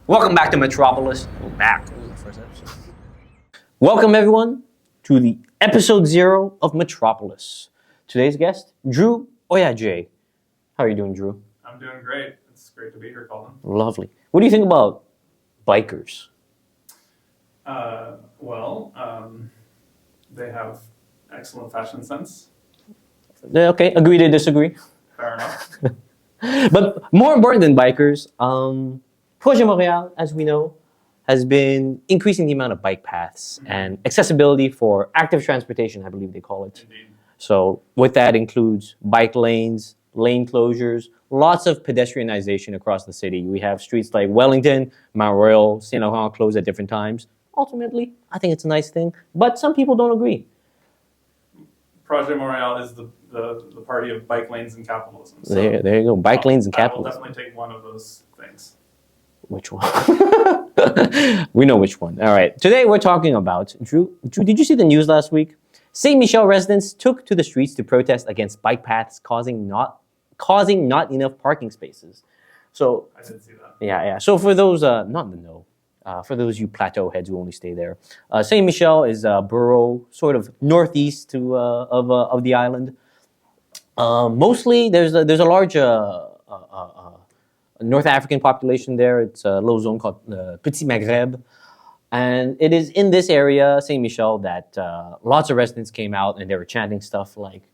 Welcome back to Metropolis. We're back. This is the first episode. Welcome everyone to the episode 0 of Metropolis. Today's guest, Dru Oja Jay. How are you doing, Dru? I'm doing great. It's great to be here, Kalden. Lovely. What do you think about bikers? They have excellent fashion sense. Okay, agree to disagree. Fair enough. But more important than bikers, Projet Montréal, as we know, has been increasing the amount of bike paths and accessibility for active transportation, I believe they call it. Indeed. So with that includes bike lanes, lane closures, lots of pedestrianization across the city. We have streets like Wellington, Montreal, Saint Laurent closed at different times. Ultimately, I think it's a nice thing, but some people don't agree. Projet Montréal is the party of bike lanes and capitalism. So There you go, bike lanes and capitalism. I will definitely take one of those things. Which one? We know which one. All right. Today we're talking about, Dru, did you see the news last week? Saint Michel residents took to the streets to protest against bike paths causing not enough parking spaces. So I did see that. yeah. So for those not in the know, for those you plateau heads who only stay there, Saint Michel is a borough sort of northeast of the island. Mostly there's a large North African population there. It's a little zone called Petit Maghreb. And it is in this area, Saint Michel, that lots of residents came out and they were chanting stuff like,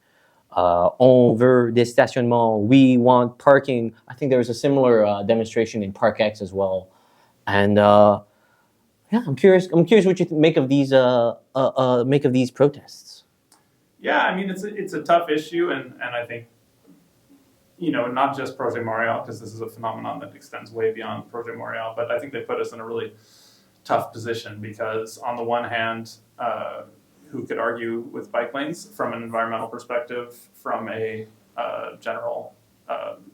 on veut des stationnements, we want parking. I think there was a similar demonstration in Park X as well. And yeah, I'm curious what you make of these protests. Yeah, I mean it's a tough issue, and I think not just Projet Montréal, because this is a phenomenon that extends way beyond Projet Montréal, but I think they put us in a really tough position because on the one hand, who could argue with bike lanes from an environmental perspective, from a general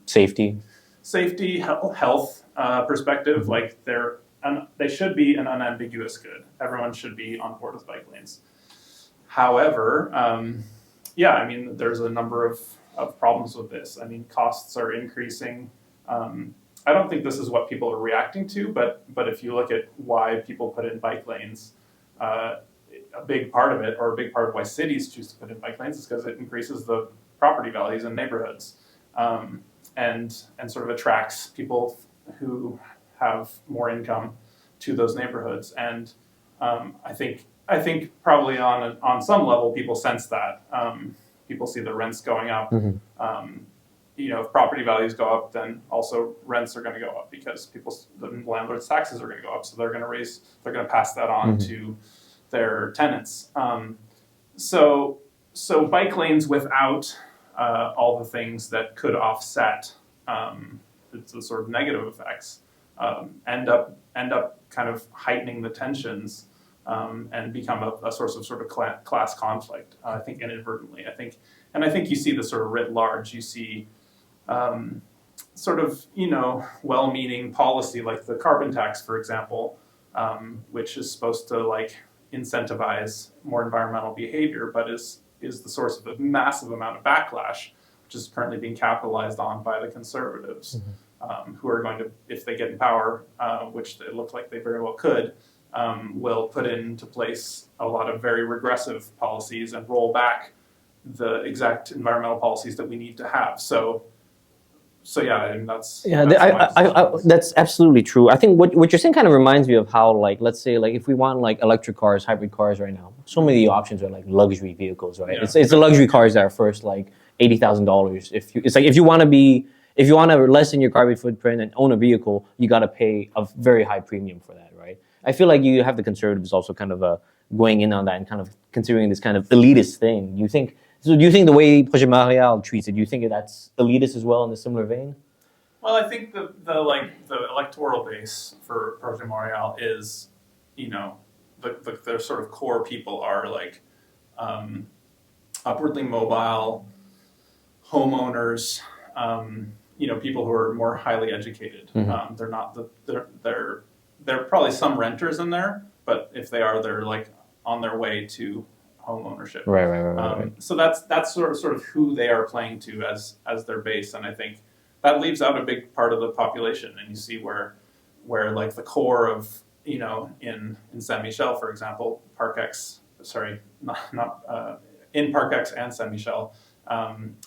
Safety, health perspective, like they should be an unambiguous good. Everyone should be on board with bike lanes. However, there's a number of problems with this. I mean, costs are increasing. I don't think this is what people are reacting to, but if you look at why people put in bike lanes, a big part of why cities choose to put in bike lanes is because it increases the property values in neighborhoods, and sort of attracts people who have more income to those neighborhoods. And I think probably on some level people sense that. People see the rents going up. Mm-hmm. If property values go up, then also rents are going to go up because the landlord's taxes are going to go up. So they're going to pass that on to their tenants. So bike lanes without all the things that could offset the sort of negative effects end up kind of heightening the tensions. And become a source of sort of class conflict, I think inadvertently. I think you see this sort of writ large. You see sort of, well-meaning policy like the carbon tax, for example, which is supposed to like incentivize more environmental behavior, but is the source of a massive amount of backlash, which is currently being capitalized on by the conservatives, who are going to, if they get in power, which it looks like they very well could, will put into place a lot of very regressive policies and roll back the exact environmental policies that we need to have. So yeah, I mean, that's absolutely true. I think what you're saying kind of reminds me of how, like, let's say, like, if we want like electric cars, hybrid cars right now, so many options are like luxury vehicles, right? Yeah. It's the luxury cars that are first like $80,000. If you want to lessen your carbon footprint and own a vehicle, you got to pay a very high premium for that, right? I feel like you have the conservatives also kind of going in on that and kind of considering this kind of elitist thing. Do you think the way Projet Montréal treats it, do you think that's elitist as well in a similar vein? Well, I think the electoral base for Projet Montréal is, their sort of core people are like upwardly mobile homeowners, people who are more highly educated. Mm-hmm. They're not there are probably some renters in there, but if they are, they're like on their way to home ownership. Right. So that's sort of who they are playing to as their base, and I think that leaves out a big part of the population. And you see where where like the core of, in Saint Michel, for example, in Parc X and Saint Michel,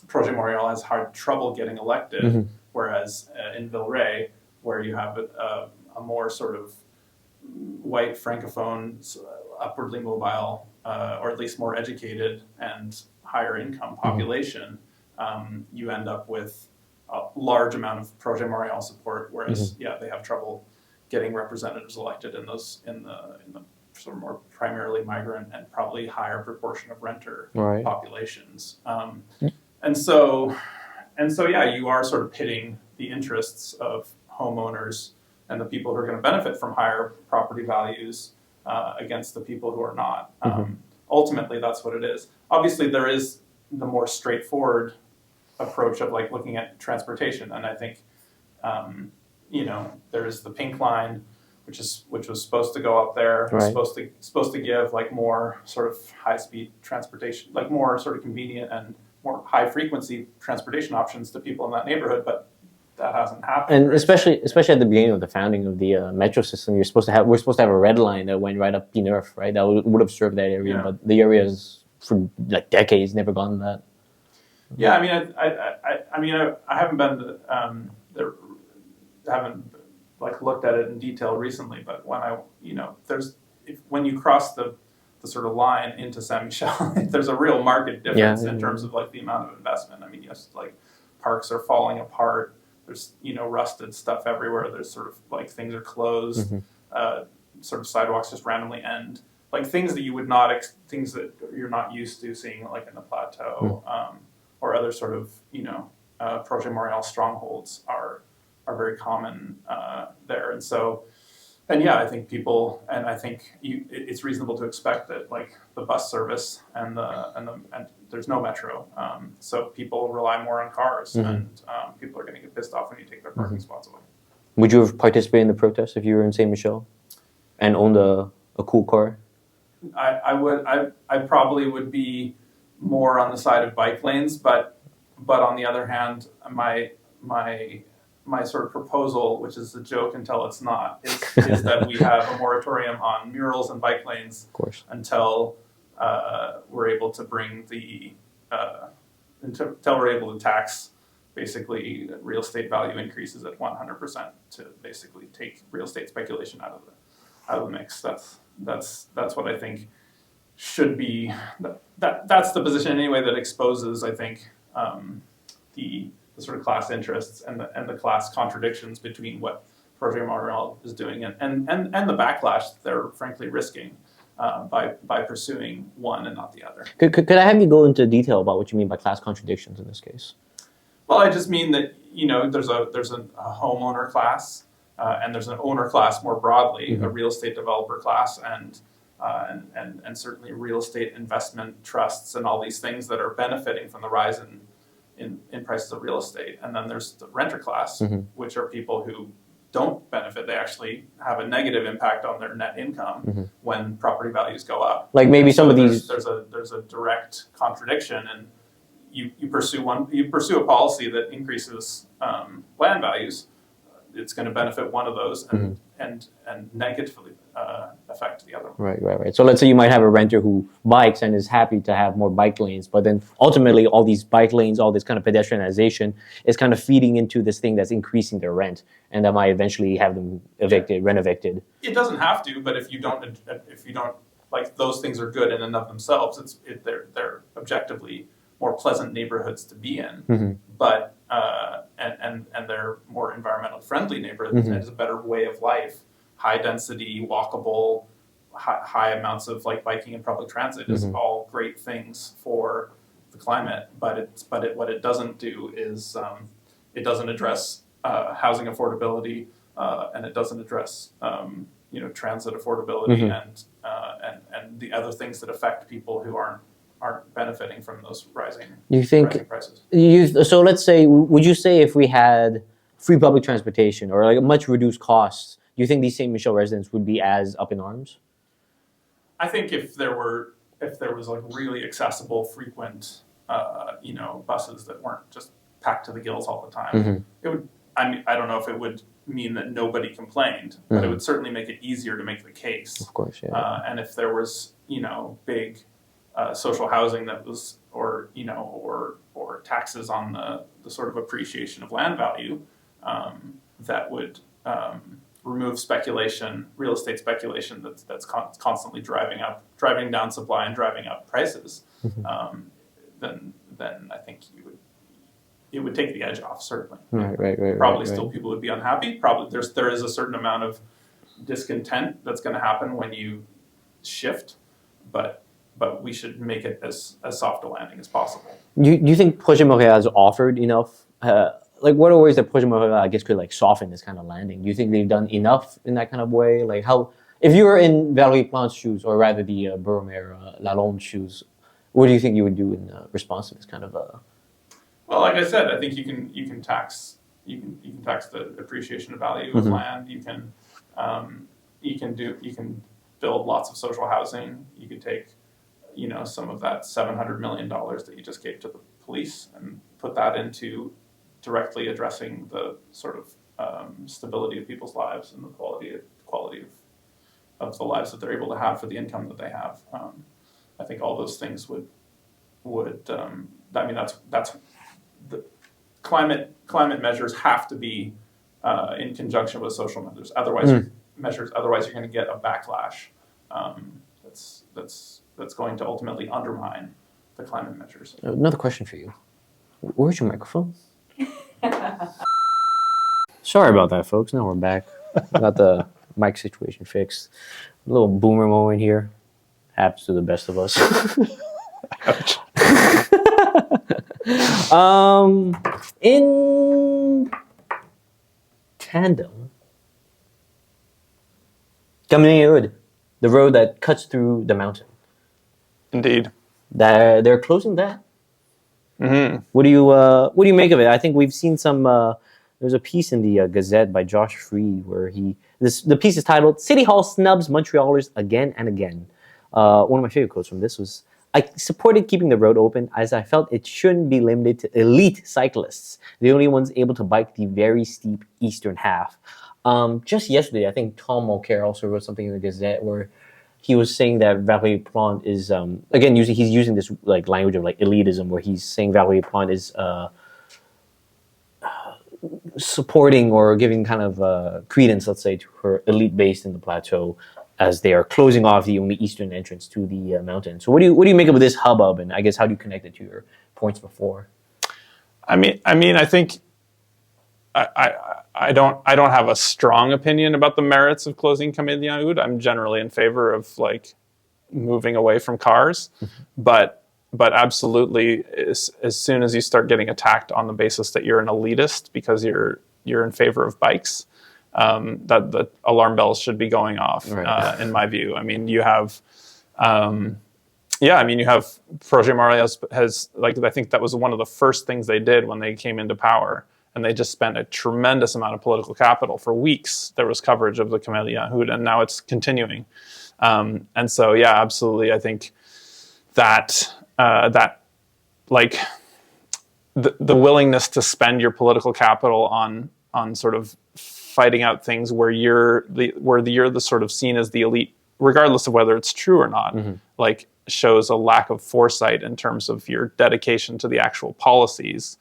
Projet Montreal has had trouble getting elected, whereas in Villeray, where you have a more sort of white francophone, upwardly mobile, or at least more educated and higher income population, you end up with a large amount of Projet Montreal support, whereas they have trouble getting representatives elected in the sort of more primarily migrant and probably higher proportion of renter populations. And so you are sort of pitting the interests of homeowners and the people who are going to benefit from higher property values against the people who are not. Ultimately, that's what it is. Obviously, there is the more straightforward approach of like looking at transportation, and I think there is the Pink Line, which was supposed to go up there, supposed to give like more sort of high speed transportation, like more sort of convenient and more high frequency transportation options to people in that neighborhood, but that hasn't happened. And especially at the beginning of the founding of the metro system, we're supposed to have a red line that went right up P-Nerf, right? That would have served that area, but the area has for like decades never gone that. Yeah, I mean, I haven't been there, haven't like looked at it in detail recently, but when you cross the sort of line into Saint Michel, there's a real market difference in terms of like the amount of investment. I mean, yes, like parks are falling apart. There's rusted stuff everywhere. There's sort of like things are closed. Sort of sidewalks just randomly end. Like things that things that you're not used to seeing like in the plateau, or other sort of Projet Montreal strongholds are very common there. And so, I think it's reasonable to expect that like the bus service and there's no metro, so people rely more on cars, and people are going to get pissed off when you take their parking spots away. Would you have participated in the protest if you were in Saint Michel and owned a cool car? I would. I probably would be more on the side of bike lanes, but on the other hand, my sort of proposal, which is a joke until it's not, is that we have a moratorium on murals and bike lanes until we're able to bring until we're able to tax basically real estate value increases at 100% to basically take real estate speculation out of the mix. That's what I think should be. That's the position anyway that exposes, I think, the sort of class interests and the class contradictions between what Projet Montreal is doing and the backlash they're frankly risking by pursuing one and not the other. Could I have you go into detail about what you mean by class contradictions in this case? Well, I just mean that there's a homeowner class and there's an owner class more broadly, a real estate developer class, and certainly real estate investment trusts and all these things that are benefiting from the rise in prices of real estate. And then there's the renter class, which are people who don't benefit. They actually have a negative impact on their net income when property values go up. Like maybe some of these. There's a direct contradiction, and you pursue a policy that increases land values. It's going to benefit one of those and negatively affect the other one. Right. So let's say you might have a renter who bikes and is happy to have more bike lanes, but then ultimately all these bike lanes, all this kind of pedestrianization is kind of feeding into this thing that's increasing their rent, and that might eventually have them rent evicted. It doesn't have to, but if you don't like, those things are good in and of themselves. They're objectively more pleasant neighborhoods to be in, but and they're more environmentally friendly neighborhoods, and it's a better way of life. High density, walkable, high amounts of like biking and public transit is all great things for the climate. But what it doesn't do is it doesn't address housing affordability, and it doesn't address transit affordability and the other things that affect people who aren't benefiting from those rising prices. So let's say, would you say if we had free public transportation or like a much reduced costs, do you think these Saint Michel residents would be as up in arms? I think if there was like really accessible, frequent, buses that weren't just packed to the gills all the time, it would. I mean, I don't know if it would mean that nobody complained, but it would certainly make it easier to make the case. Of course, yeah. And if there was, big social housing that was, or taxes on the sort of appreciation of land value, that would remove speculation, real estate speculation that's constantly driving down supply and driving up prices, then I think it would take the edge off, certainly. Right. Probably still people would be unhappy. Probably there is a certain amount of discontent that's going to happen when you shift, but we should make it as soft a landing as possible. Do you think Projet Montréal has offered enough? What are ways that Projet Montréal, I guess, could soften this kind of landing? Do you think they've done enough in that kind of way? Like how, if you were in Valérie Plante's shoes, or rather the borough mayor Lalonde's shoes, what do you think you would do in response to this kind of? Well, like I said, I think you can tax the appreciation of value of land. You can build lots of social housing. You could take some of that $700 million that you just gave to the police and put that into directly addressing the sort of stability of people's lives and the quality of the lives that they're able to have for the income that they have. I think all those things would that's the climate measures have to be in conjunction with social measures. Otherwise, you're going to get a backlash that's going to ultimately undermine the climate measures. Another question for you. Where's your microphone? Sorry about that, folks. Now we're back. Got the mic situation fixed. A little boomer moment here. Happens to the best of us. In tandem, communal, the road that cuts through the mountain. Indeed. They're closing that. Mm-hmm. What do you make of it? I think we've seen some. There's a piece in the Gazette by Josh Freed where the piece is titled "City Hall Snubs Montrealers Again and Again." One of my favorite quotes from this was, "I supported keeping the road open as I felt it shouldn't be limited to elite cyclists, the only ones able to bike the very steep eastern half." Just yesterday, I think Tom Mulcair also wrote something in the Gazette where he was saying that Valérie Plante is again he's using this language of elitism, where he's saying Valérie Plante is supporting or giving kind of credence, let's say, to her elite base in the plateau, as they are closing off the only eastern entrance to the mountain. So what do you make of this hubbub, and I guess how do you connect it to your points before? I mean, I think I don't have a strong opinion about the merits of closing Kameliaoud. I'm generally in favor of moving away from cars, but absolutely, as soon as you start getting attacked on the basis that you're an elitist because you're in favor of bikes, that the alarm bells should be going off. Right. In my view, I mean, you have. You have Projet Montréal has I think that was one of the first things they did when they came into power, and they just spent a tremendous amount of political capital for weeks. There was coverage of the Kameliaoud, and now it's continuing. And so, yeah, absolutely, I think that the willingness to spend your political capital on sort of fighting out things where you're the sort of seen as the elite, regardless of whether it's true or not, shows a lack of foresight in terms of your dedication to the actual policies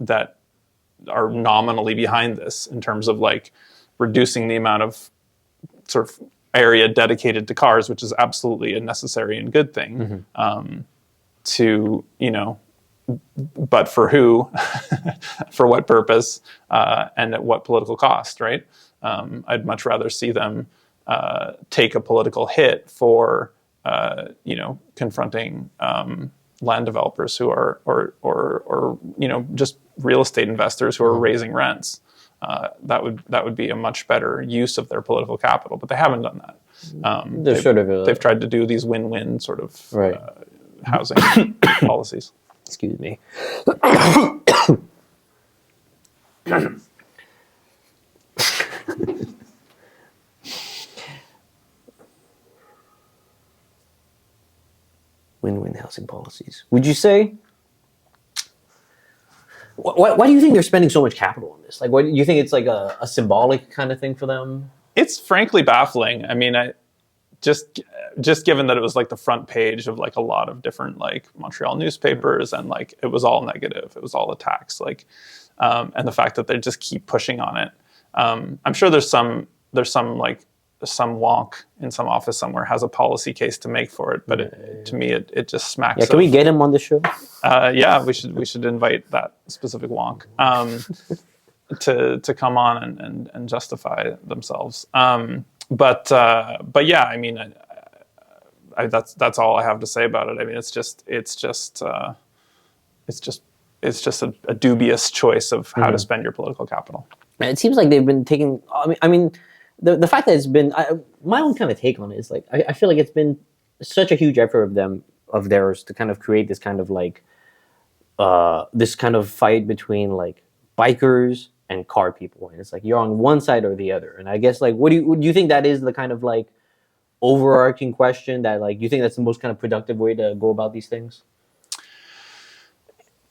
that are nominally behind this, in terms of reducing the amount of sort of area dedicated to cars, which is absolutely a necessary and good thing. But for who, for what purpose, and at what political cost, right? I'd much rather see them take a political hit for confronting land developers who are or just real estate investors who are raising rents. That would be a much better use of their political capital, but they haven't done that. They've tried to do these win-win sort of housing policies. Excuse me. Win-win housing policies. Would you say Why do you think they're spending so much capital on this? Like, what do you think it's like a symbolic kind of thing for them? It's frankly baffling. I mean, I just given that it was like the front page of like a lot of different like Montreal newspapers, and like it was all negative, it was all attacks, like, and the fact that they just keep pushing on it. I'm sure there's some like some wonk in some office somewhere has a policy case to make for it, but to me it just smacks. Yeah, can we get him on the show? Yeah, we should invite that specific wonk to come on and justify themselves. But yeah, I mean, that's all I have to say about it. I mean, it's just a dubious choice of how to spend your political capital. It seems like they've been taking. I mean, the fact that it's been my own kind of take on it is like I feel like it's been such a huge effort of theirs to kind of create this kind of like this kind of fight between like bikers and car people, and it's like you're on one side or the other. And I guess like would you think that is the kind of like overarching question that like you think that's the most kind of productive way to go about these things?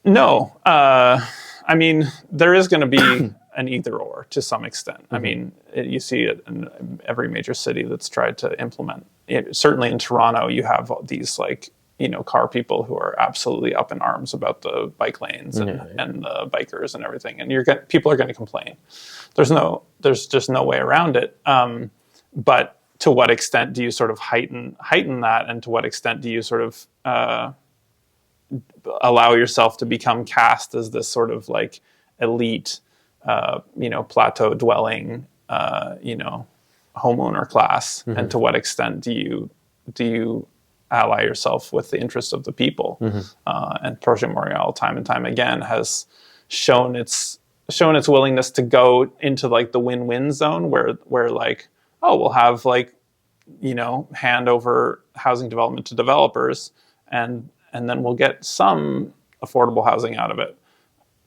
No, I mean there is going to be an either or to some extent. I mean, you see it in every major city that's tried to implement it. Certainly in Toronto, you have these like, you know, car people who are absolutely up in arms about the bike lanes and the bikers and everything. And people are going to complain. There's just no way around it. But to what extent do you sort of heighten that? And to what extent do you sort of allow yourself to become cast as this sort of like elite, you know, plateau dwelling, you know, homeowner class? And to what extent do you ally yourself with the interests of the people? And Projet Montréal, time and time again, has shown its willingness to go into like the win-win zone, where like, oh, we'll have like, you know, hand over housing development to developers, and then we'll get some affordable housing out of it.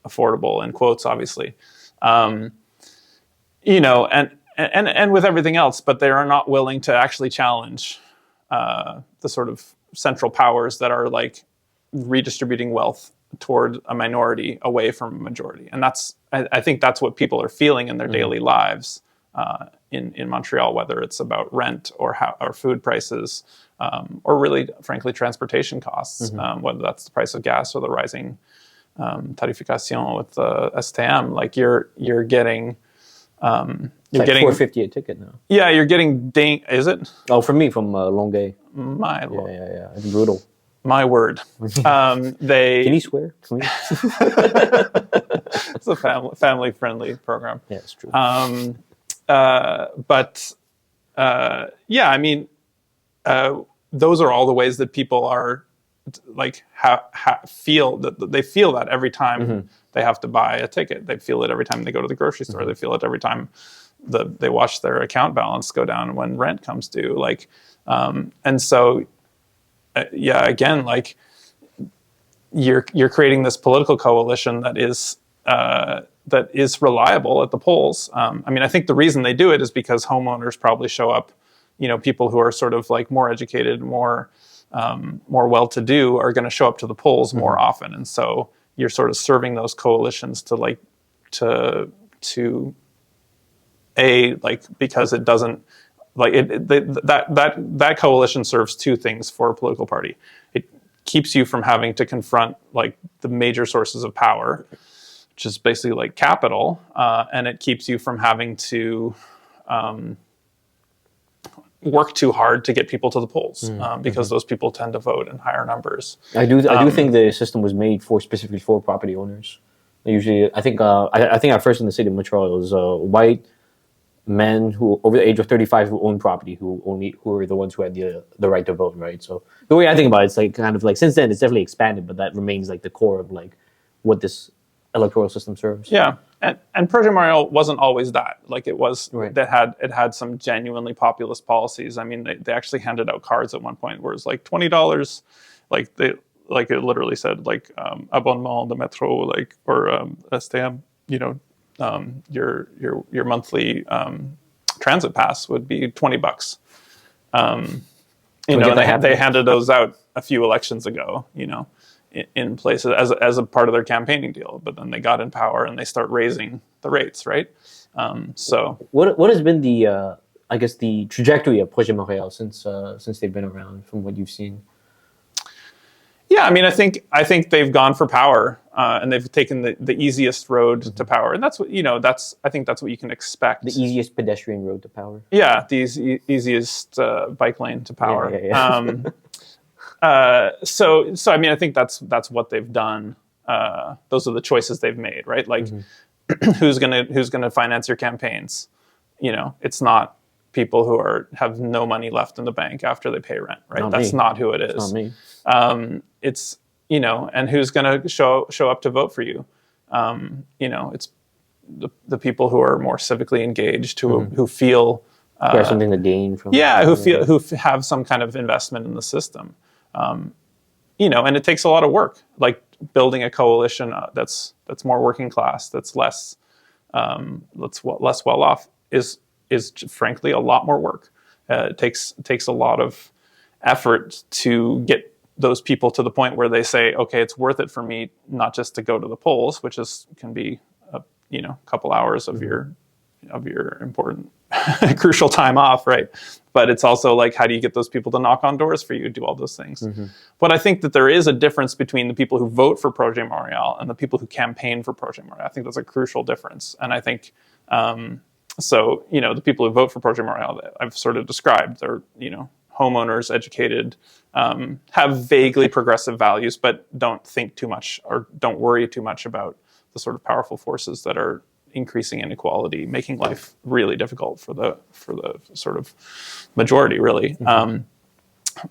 Affordable in quotes, obviously. You know, and with everything else, but they are not willing to actually challenge the sort of central powers that are like redistributing wealth toward a minority away from a majority. And I think that's what people are feeling in their daily lives in Montreal, whether it's about rent or food prices, or really, frankly, transportation costs, whether that's the price of gas or the rising tarification with the STM. Like you're getting You're getting $4.50 a ticket now. Yeah, you're getting Is it? Oh, for me from Longueuil. My lord. Yeah. It's brutal. My word. Can you swear? It's a family friendly program. Yeah, it's true. But yeah, I mean, those are all the ways that people are like feel that every time they have to buy a ticket. They feel it every time they go to the grocery store. They feel it every time they watch their account balance go down when rent comes due. Like, and so, yeah, again, like you're creating this political coalition that is reliable at the polls. I mean, I think the reason they do it is because homeowners probably show up. You know, people who are sort of like more educated, more well-to-do are going to show up to the polls more often, and so you're sort of serving those coalitions because it doesn't like that coalition serves two things for a political party. It keeps you from having to confront like the major sources of power, which is basically like capital, and it keeps you from having to work too hard to get people to the polls, because those people tend to vote in higher numbers. I do think the system was made specifically for property owners. Usually, I think at first in the city of Montreal, it was white men who over the age of 35 who own property, who were the ones who had the right to vote, right? So the way I think about it, it's like kind of like since then it's definitely expanded, but that remains like the core of like what this electoral system serves. Yeah, and Projet Montréal wasn't always that. Like it was right. It had some genuinely populist policies. I mean, they actually handed out cards at one point where it's like $20, like it literally said like abonnement de metro, like or STM, you know, your monthly transit pass would be $20. You know, they handed those out a few elections ago. You know, in place as a part of their campaigning deal. But then they got in power and they start raising the rates, right? So what has been the I guess the trajectory of Projet Montréal since they've been around, from what you've seen? Yeah, I mean, I think they've gone for power, and they've taken the easiest road to power, and that's what I think that's what you can expect. The easiest pedestrian road to power. Yeah, the easiest bike lane to power. So I mean, I think that's what they've done. Those are the choices they've made, right? Like, who's gonna finance your campaigns? It's not people who have no money left in the bank after they pay rent, right? That's not who it is. It's not me. It's and who's going to show up to vote for you? It's the people who are more civically engaged, who feel who have something to gain from. Yeah, who have some kind of investment in the system. And it takes a lot of work, like building a coalition that's more working class, that's less well off, is frankly a lot more work. It takes a lot of effort to get those people to the point where they say, okay, it's worth it for me not just to go to the polls, which can be a couple hours of your important crucial time off, right? But it's also like, how do you get those people to knock on doors for you, do all those things? But I think that there is a difference between the people who vote for Projet Montréal and the people who campaign for Projet Montréal. I think that's a crucial difference. And I think, so, the people who vote for Projet Montréal that I've sort of described, they're, homeowners, educated, have vaguely progressive values, but don't think too much or don't worry too much about the sort of powerful forces that are increasing inequality, making life really difficult for the sort of majority, really.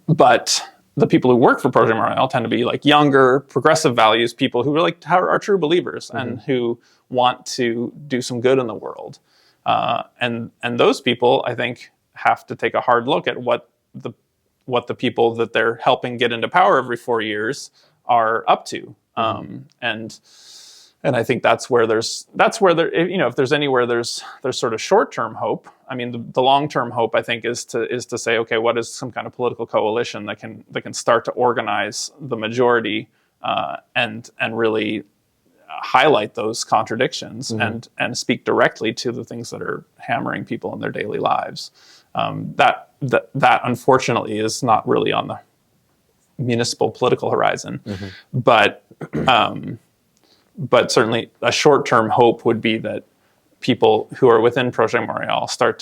But the people who work for Projet Montréal tend to be like younger, progressive values people who are true believers and who want to do some good in the world. And those people, I think, have to take a hard look at what the people that they're helping get into power every 4 years are up to. And I think that's where there, if there's anywhere there's sort of short-term hope. I mean, the long-term hope, I think, is to say, okay, what is some kind of political coalition that can start to organize the majority and really highlight those contradictions and speak directly to the things that are hammering people in their daily lives. That unfortunately is not really on the municipal political horizon, but certainly a short-term hope would be that people who are within Projet Montréal start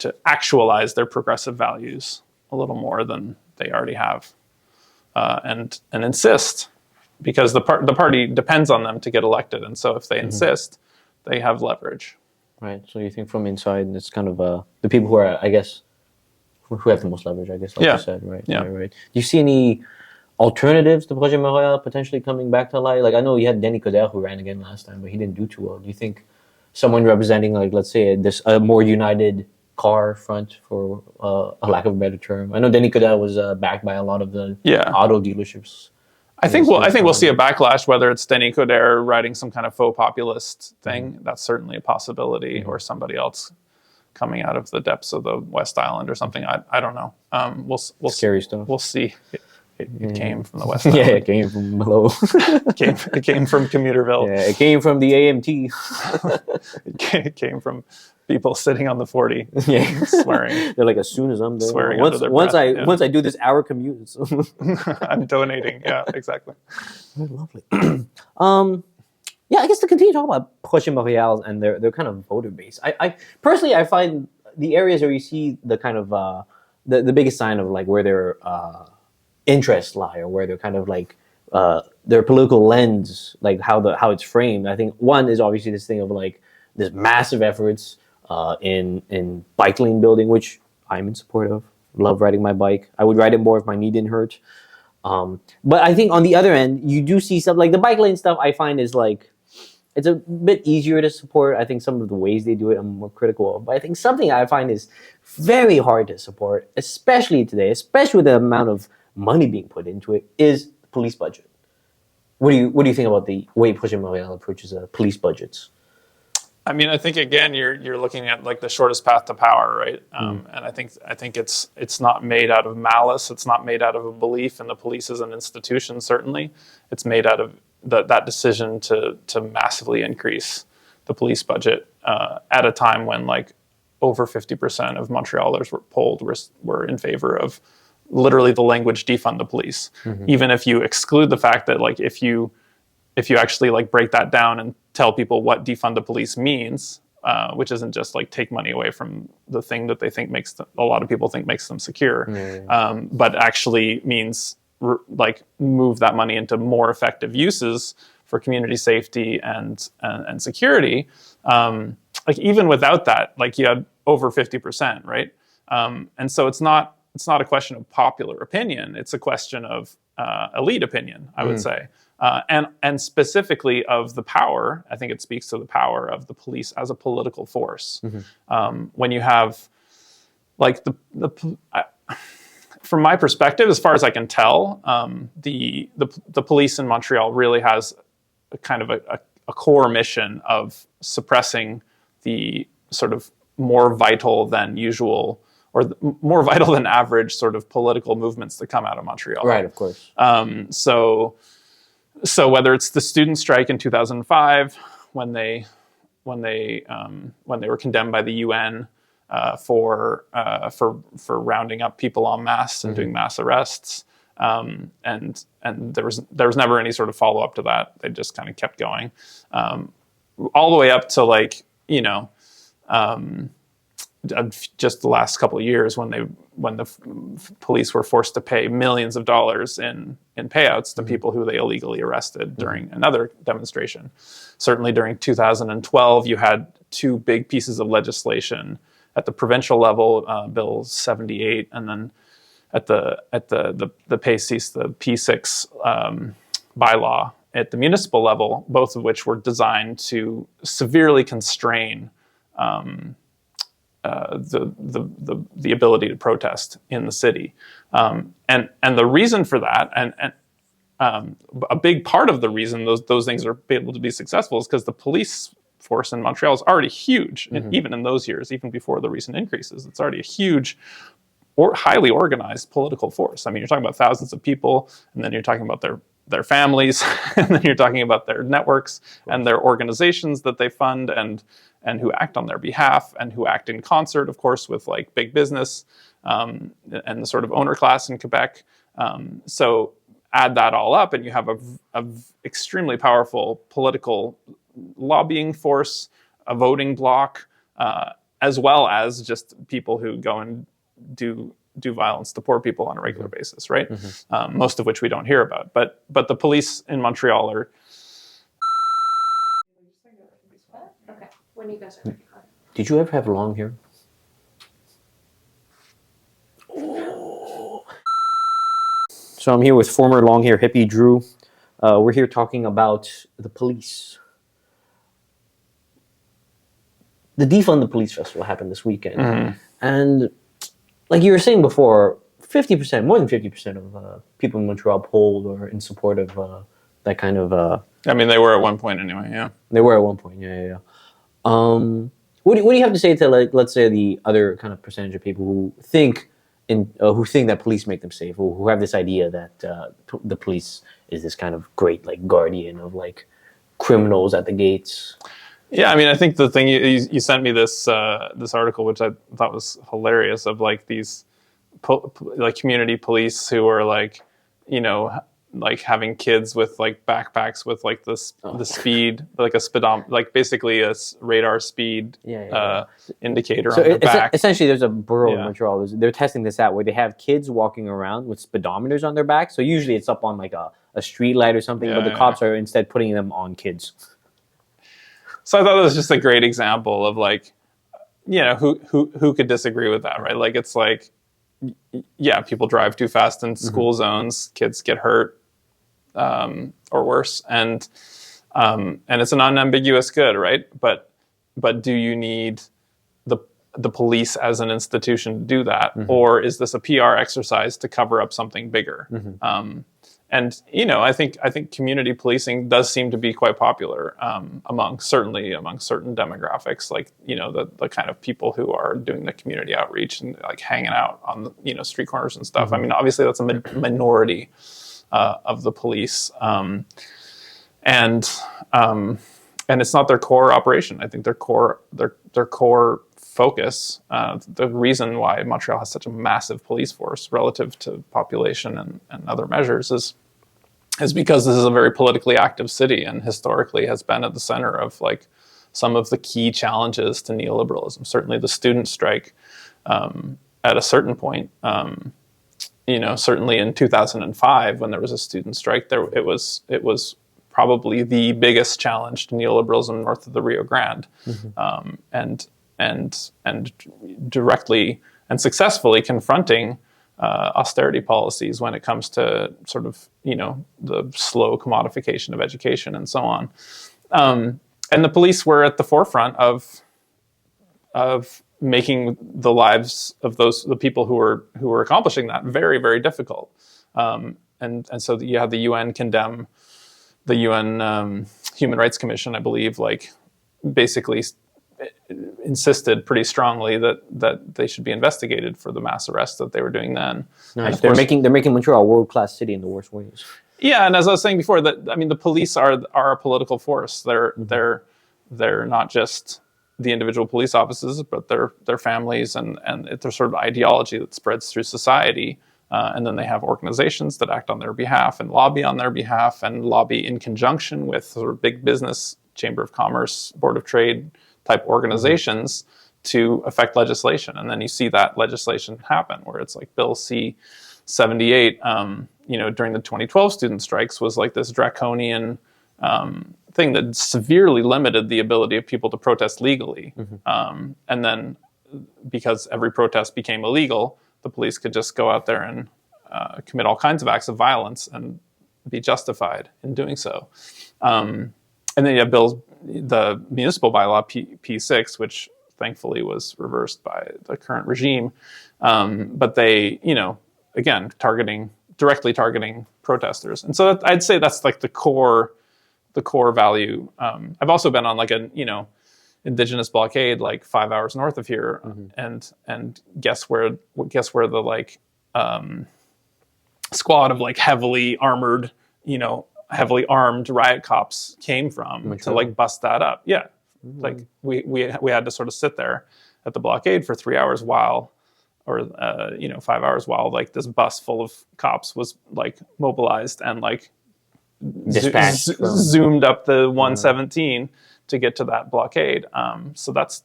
to actualize their progressive values a little more than they already have, and insist, because the party depends on them to get elected, and so if they insist, they have leverage. Right. So you think from inside, it's kind of the people who are, I guess, who have the most leverage, I guess, like you said, right? Yeah. Right. Do you see any alternatives to Projet Montréal potentially coming back to light? Like, I know you had Denis Coderre who ran again last time, but he didn't do too well. Do you think someone representing, like, let's say, a more united car front, for a lack of a better term? I know Denis Coderre was backed by a lot of the auto dealerships. I think we'll see a backlash, whether it's Denis Coderre writing some kind of faux populist thing. That's certainly a possibility, or somebody else coming out of the depths of the West Island or something. I don't know. We'll scary stuff. We'll see. It came from the West Island. Yeah, it came from below. It came from Commuterville. Yeah, it came from the AMT. It came from people sitting on the 40, swearing. They're like, as soon as I'm there, swearing once I do this hour commute, I'm donating. Yeah, exactly. Lovely. Yeah, I guess to continue talking about Projet Montréal and their kind of voter base, I personally, I find the areas where you see the kind of the biggest sign of like where their interests lie, or where they're kind of like their political lens, like how it's framed. I think one is obviously this thing of like this massive efforts in bike lane building, which I'm in support of. Love riding my bike. I would ride it more if my knee didn't hurt. But I think on the other end, you do see stuff like the bike lane stuff. I find is like, it's a bit easier to support. I think some of the ways they do it, I'm more critical of. But I think something I find is very hard to support, especially today, especially with the amount of money being put into it, is the police budget. What do you think about the way Projet Montréal approaches police budgets? I mean, I think again, you're looking at like the shortest path to power, right? And I think it's not made out of malice. It's not made out of a belief in the police as an institution. Certainly, it's made out of that decision to massively increase the police budget at a time when like over 50% of Montrealers were polled were in favor of literally the language defund the police. Even if you exclude the fact that like if you actually like break that down and tell people what defund the police means, which isn't just like take money away from the thing that they think a lot of people think makes them secure, but actually means like move that money into more effective uses for community safety and security. Like even without that, like you had over 50%, right? And so it's not a question of popular opinion. It's a question of elite opinion, I would say. And specifically of the power. I think it speaks to the power of the police as a political force. When you have, like from my perspective, as far as I can tell, the police in Montreal really has a kind of a core mission of suppressing the sort of more vital than usual or more vital than average sort of political movements that come out of Montreal. Right, of course. So whether it's the student strike in 2005, when they were condemned by the UN for rounding up people en masse and doing mass arrests, and there was never any sort of follow up to that. They just kind of kept going, all the way up to like just the last couple of years when the police were forced to pay millions of dollars in payouts to people who they illegally arrested during another demonstration. Certainly during 2012, you had two big pieces of legislation at the provincial level, Bill 78, and then at the PACES, the P6 bylaw at the municipal level, both of which were designed to severely constrain the ability to protest in the city, and the reason for that, and a big part of the reason those things are able to be successful is because the police force in Montreal is already huge, even in those years, even before the recent increases. It's already a huge or highly organized political force. I mean, you're talking about thousands of people, and then you're talking about their families, and then you're talking about their networks and their organizations that they fund and who act on their behalf and who act in concert, of course, with like big business and the sort of owner class in Quebec. So add that all up, and you have a extremely powerful political lobbying force, a voting bloc, as well as just people who go and do violence to poor people on a regular basis, right? Most of which we don't hear about. But the police in Montreal are. Okay. When you guys are ready. Did you ever have long hair? Oh. So I'm here with former long hair hippie Dru. We're here talking about the police. The Defund the Police Festival happened this weekend. And like you were saying before, 50%, more than 50% of people in Montreal polled or in support of that kind of... I mean, they were at one point anyway, yeah. They were at one point, yeah. What do you have to say to, like, let's say the other kind of percentage of people who think that police make them safe, who have this idea that the police is this kind of great like guardian of like criminals at the gates? Yeah, I mean, I think the thing you sent me this article, which I thought was hilarious, of like these like community police who are like, like having kids with like backpacks with like the speed, like a speedometer, like basically a radar speed indicator so on their back. Essentially, there's a borough in Montreal. They're testing this out where they have kids walking around with speedometers on their back. So usually it's up on like a street light or something, but the cops are instead putting them on kids. So I thought that was just a great example of like, who could disagree with that, right? Like it's like, yeah, people drive too fast in school zones, kids get hurt or worse, and it's an unambiguous good, right? But do you need the police as an institution to do that, or is this a PR exercise to cover up something bigger? I think community policing does seem to be quite popular among certain demographics, like the kind of people who are doing the community outreach and like hanging out on the street corners and stuff. I mean, obviously that's a minority of the police, and it's not their core operation. I think their core focus, the reason why Montreal has such a massive police force relative to population and other measures is because this is a very politically active city and historically has been at the center of like some of the key challenges to neoliberalism. Certainly the student strike at a certain point, certainly in 2005 when there was a student strike, it was probably the biggest challenge to neoliberalism north of the Rio Grande, and directly and successfully confronting austerity policies when it comes to sort of the slow commodification of education and so on. And the police were at the forefront of making the lives of the people who were accomplishing that very, very difficult. And so you had the UN condemn the UN Human Rights Commission, I believe, like basically insisted pretty strongly that they should be investigated for the mass arrests that they were doing then. Nice. They're making Montreal a world-class city in the worst ways. Yeah, and as I was saying before, the police are a political force. They're not just the individual police officers, but their families and their sort of ideology that spreads through society. And then they have organizations that act on their behalf and lobby on their behalf and lobby in conjunction with sort of big business, Chamber of Commerce, Board of Trade type organizations to affect legislation. And then you see that legislation happen where it's like Bill C-78, during the 2012 student strikes was like this draconian thing that severely limited the ability of people to protest legally. And then because every protest became illegal, the police could just go out there and commit all kinds of acts of violence and be justified in doing so. And then you have the municipal bylaw P6, which thankfully was reversed by the current regime. But they, again, directly targeting protesters. And so I'd say that's like the core value. I've also been on like an, indigenous blockade like 5 hours north of here, and guess where the like squad of like heavily armed riot cops came from Montreal. To like bust that up. Yeah, like we had to sort of sit there at the blockade for 3 hours 5 hours while like this bus full of cops was like mobilized and like zoomed up the 117 to get to that blockade. So that's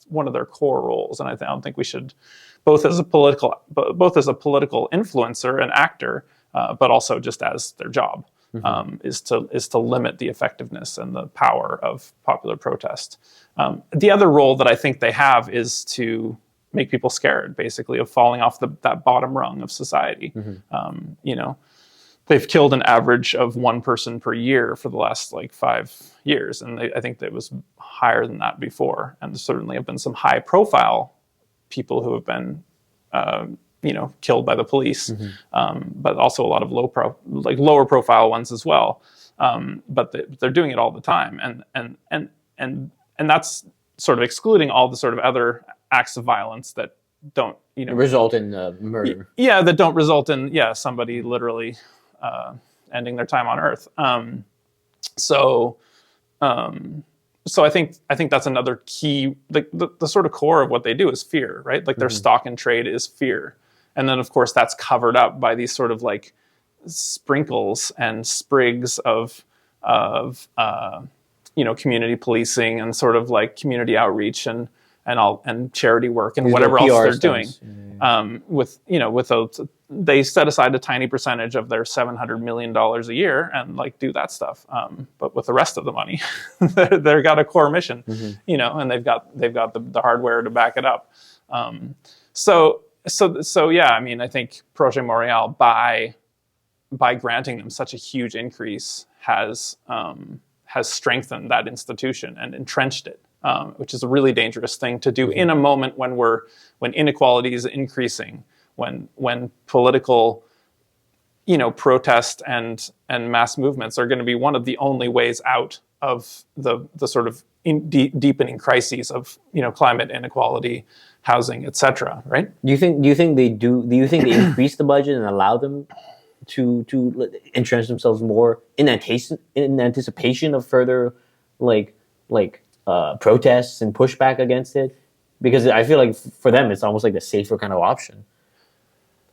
one of their core roles, and I don't think we should, both as a political influencer and actor, but also just as their job, is to limit the effectiveness and the power of popular protest. The other role that I think they have is to make people scared, basically, of falling off that bottom rung of society. They've killed an average of one person per year for the last like 5 years. And I think that was higher than that before. And there certainly have been some high profile people who have been, killed by the police, but also a lot of lower profile ones as well. But they're doing it all the time. And that's sort of excluding all the sort of other acts of violence that don't, result in murder. Yeah, that don't result in, somebody literally ending their time on Earth. So I think that's another key. The sort of core of what they do is fear, right? Like their stock and trade is fear, and then of course that's covered up by these sort of like sprinkles and sprigs of community policing and sort of like community outreach and charity work and whatever else they're doing. They set aside a tiny percentage of their $700 million a year and like do that stuff. But with the rest of the money, they've got a core mission, and they've got the hardware to back it up. So yeah, I mean, I think Projet Montréal by granting them such a huge increase has strengthened that institution and entrenched it. Which is a really dangerous thing to do in a moment when inequality is increasing, when political, protest and mass movements are going to be one of the only ways out of the sort of deepening crises of climate inequality, housing, etc. Right? Do you think they increase the budget and allow them to entrench themselves more in anticipation of further protests and pushback against it? Because I feel like for them it's almost like the safer kind of option.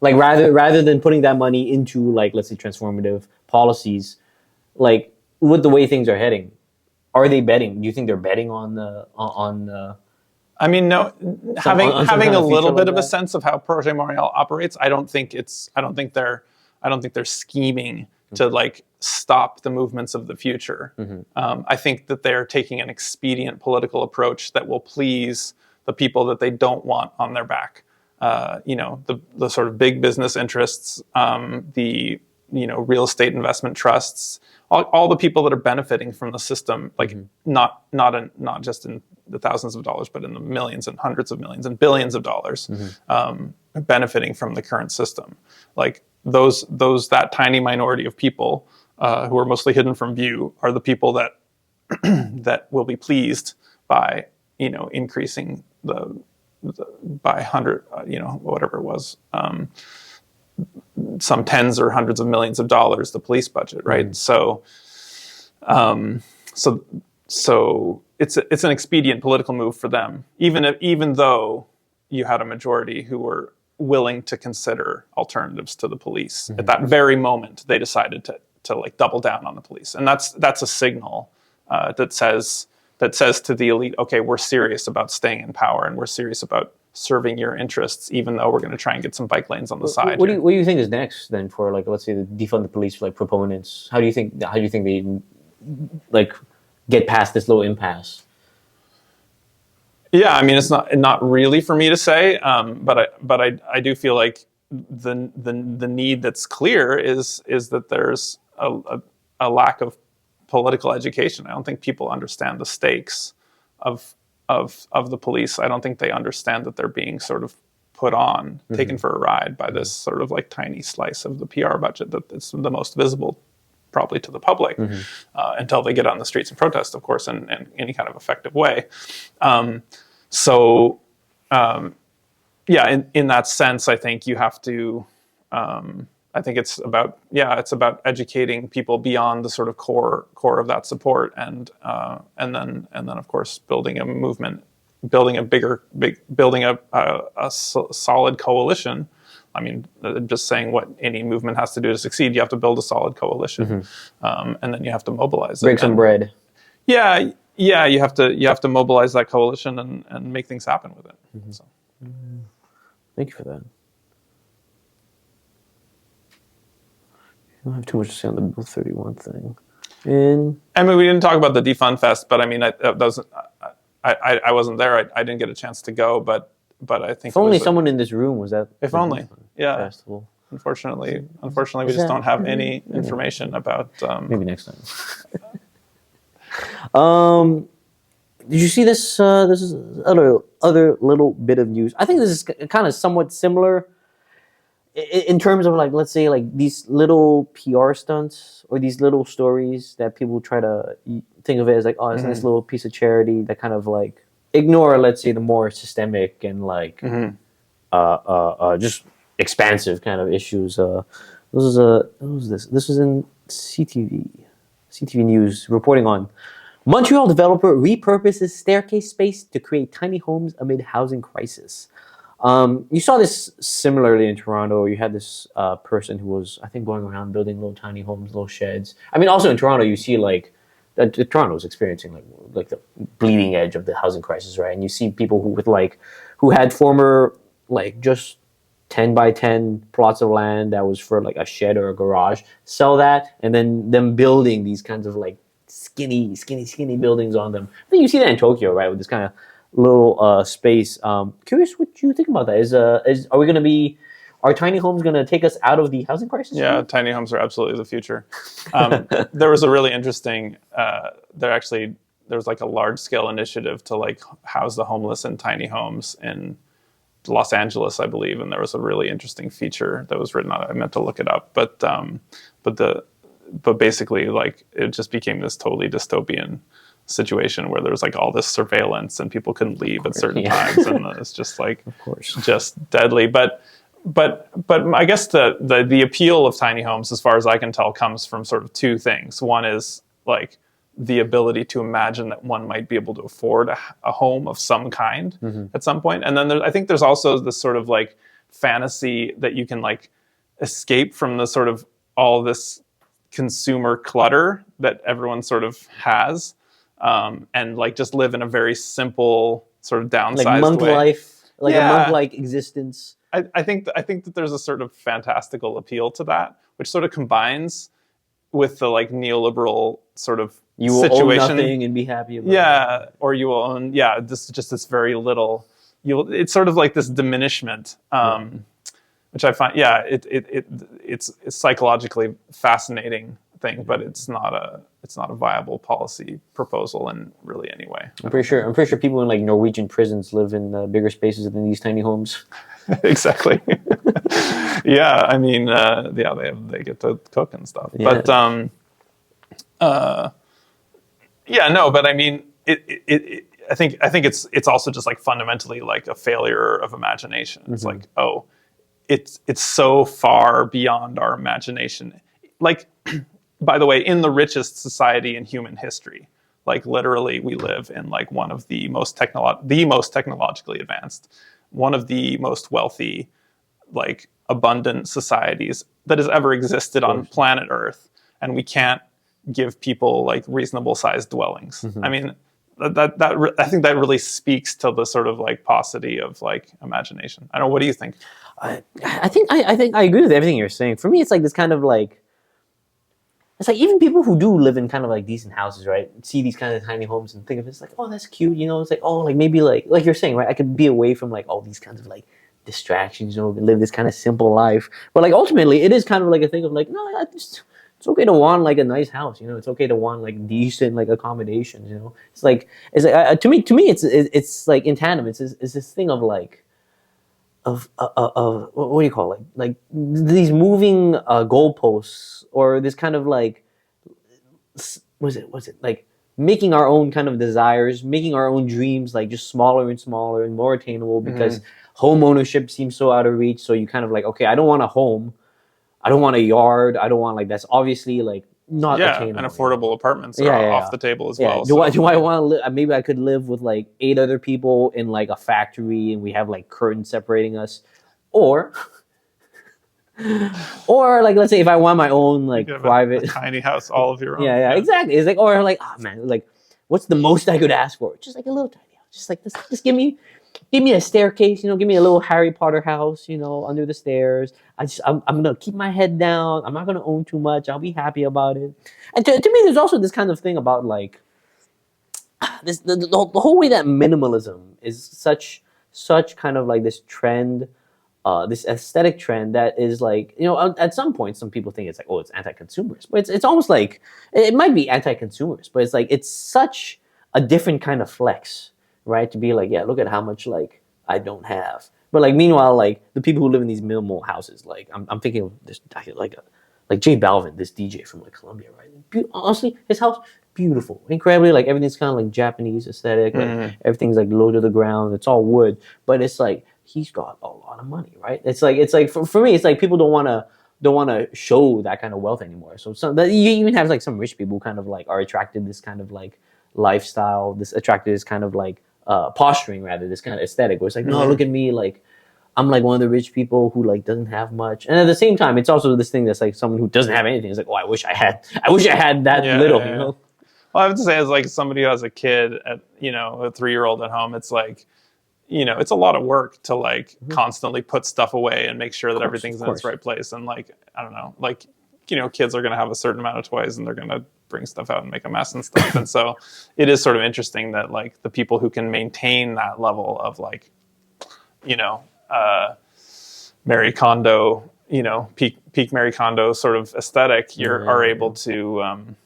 Like rather than putting that money into let's say transformative policies, with the way things are heading, are they betting? Do you think they're betting on I mean, no. Having a little bit of a sense of how Projet Montréal operates, I don't think they're scheming to stop the movements of the future. I think that they're taking an expedient political approach that will please the people that they don't want on their back. The sort of big business interests, the real estate investment trusts, all the people that are benefiting from the system, not just in the thousands of dollars, but in the millions and hundreds of millions and billions of dollars, benefiting from the current system. That tiny minority of people who are mostly hidden from view are the people that that will be pleased by increasing by 100, whatever it was, some tens or hundreds of millions of dollars, the police budget, right? So it's an expedient political move for them, even though you had a majority who were willing to consider alternatives to the police. At that very moment, they decided to double down on the police, and that's a signal that says to the elite, okay, we're serious about staying in power and we're serious about serving your interests, even though we're going to try and get some bike lanes on the side. What do you think is next then for let's say the defund the police proponents? How do you think they get past this little impasse? Yeah, I mean, it's not really for me to say, but I do feel like the need that's clear is that there's a lack of political education. I don't think people understand the stakes of the police. I don't think they understand that they're being sort of put on, taken for a ride by this sort of tiny slice of the PR budget that is the most visible probably to the public until they get on the streets and protest, of course, in any kind of effective way. In that sense, I think you have to I think it's about educating people beyond the sort of core of that support, and then of course building a movement, building a solid coalition. I mean, just saying what any movement has to do to succeed, you have to build a solid coalition, and then you have to mobilize it. Break some bread. Yeah, you have to mobilize that coalition and make things happen with it. So. Thank you for that. I don't have too much to say on the Bill 31 thing. I mean, we didn't talk about the Defund Fest, but I mean, I wasn't there. I didn't get a chance to go, but I think if only someone in this room was at if only, yeah. Festival. Unfortunately, we just don't have any information about. Maybe next time. Did you see this? This is other little bit of news. I think this is kind of somewhat similar in terms of let's say these little PR stunts or these little stories that people try to think of it as it's a nice little piece of charity that kind of ignore, let's say, the more systemic and just expansive kind of issues. This was in CTV News reporting on Montreal developer repurposes staircase space to create tiny homes amid housing crisis. You saw this similarly in Toronto. You had this person who was, I think, going around building little tiny homes, little sheds. I mean, also in Toronto, you see Toronto is experiencing the bleeding edge of the housing crisis, right? And you see people who had former just 10 by 10 plots of land that was for a shed or a garage, sell that, and then them building these kinds of skinny buildings on them. I think you see that in Tokyo, right, with this kind of little space. Curious what you think about that. Are tiny homes going to take us out of the housing crisis? Yeah, tiny homes are absolutely the future. There was a really interesting, there was a large scale initiative to house the homeless in tiny homes in Los Angeles, I believe, and there was a really interesting feature that was written on it. I meant to look it up, but basically, like, it just became this totally dystopian situation where there was like all this surveillance and people couldn't leave at certain times, and it's just like, of course, just deadly. But I guess the appeal of tiny homes, as far as I can tell, comes from sort of two things. One is like the ability to imagine that one might be able to afford a home of some kind at some point. And then I think there's also this sort of like fantasy that you can like escape from the sort of all this consumer clutter that everyone sort of has, and like just live in a very simple sort of downsized like monk way. life, like a monk-like existence. I think that there's a sort of fantastical appeal to that, which sort of combines with the like neoliberal sort of You will situation. own nothing and be happy about it. Or you will own this very little. It's sort of like this diminishment, which I find it's psychologically fascinating thing, but it's not a viable policy proposal in really any way. I'm pretty sure people in like Norwegian prisons live in bigger spaces than these tiny homes. Exactly. Yeah, I mean, they get to cook and stuff. Yeah. But but I mean, I think it's also just like fundamentally like a failure of imagination. It's like, it's so far beyond our imagination. Like, by the way, in the richest society in human history, like literally we live in like one of the most technologically advanced, one of the most wealthy, like abundant societies that has ever existed on planet Earth, and we can't give people like reasonable sized dwellings. I mean, I think that really speaks to the sort of like paucity of like imagination. I don't know. What do you think? I think I agree with everything you're saying. For me, it's like this kind of like, it's like even people who do live in kind of like decent houses, right? See these kind of tiny homes and think of it, it's like, oh, that's cute, you know? It's like, oh, like maybe like you're saying, right? I could be away from like all these kinds of like distractions, you know, live this kind of simple life. But like ultimately, it is kind of like a thing of like, no, it's okay to want like a nice house, you know. It's okay to want like decent like accommodations, you know. It's like to me, it's like in tandem. It's this thing of like. Of what do you call it? Like these moving goalposts, or this kind of like, was it like making our own kind of desires, making our own dreams like just smaller and smaller and more attainable, because home ownership seems so out of reach. So you kind of like, okay, I don't want a home, I don't want a yard, I don't want like, that's obviously like not attainable. And affordable apartments are off the table as well. Do I want to live? Maybe I could live with like 8 other people in like a factory, and we have like curtains separating us, or like let's say if I want my own like private tiny house, all of your own. Yeah, exactly. It's like, or like, oh man, like what's the most I could ask for? Just like a little tiny house, just like this. Just give me a staircase, you know, give me a little Harry Potter house, you know, under the stairs. I'm gonna keep my head down. I'm not gonna own too much. I'll be happy about it. And to me, there's also this kind of thing about like this the whole way that minimalism is such kind of like this trend, this aesthetic trend that is like, you know, at some point some people think it's like, oh, it's anti-consumerist, but it's almost like it might be anti-consumerist, but it's like it's such a different kind of flex. Right, to be like, yeah, look at how much like I don't have. But like meanwhile, like the people who live in these minimal houses, like I'm thinking of this like J Balvin, this DJ from like Colombia, right? Honestly, his house beautiful, incredibly like everything's kind of like Japanese aesthetic, like everything's like low to the ground, it's all wood, but it's like he's got a lot of money, right? It's like for me, it's like people don't want to show that kind of wealth anymore. So you even have like some rich people who kind of like are attracted to this kind of like lifestyle, this kind of like posturing, rather, this kind of aesthetic where it's like, no, look at me, like I'm like one of the rich people who like doesn't have much. And at the same time, it's also this thing that's like someone who doesn't have anything. It's like, oh, I wish I had that little, you know. Well, I have to say, as like somebody who has a kid, a 3-year-old at home, it's like, you know, it's a lot of work to like constantly put stuff away and make sure that everything's in its right place. And like, I don't know, like, you know, kids are going to have a certain amount of toys and they're going to bring stuff out and make a mess and stuff. And so it is sort of interesting that like the people who can maintain that level of like, you know, Marie Kondo, you know, peak Marie Kondo sort of aesthetic, are able to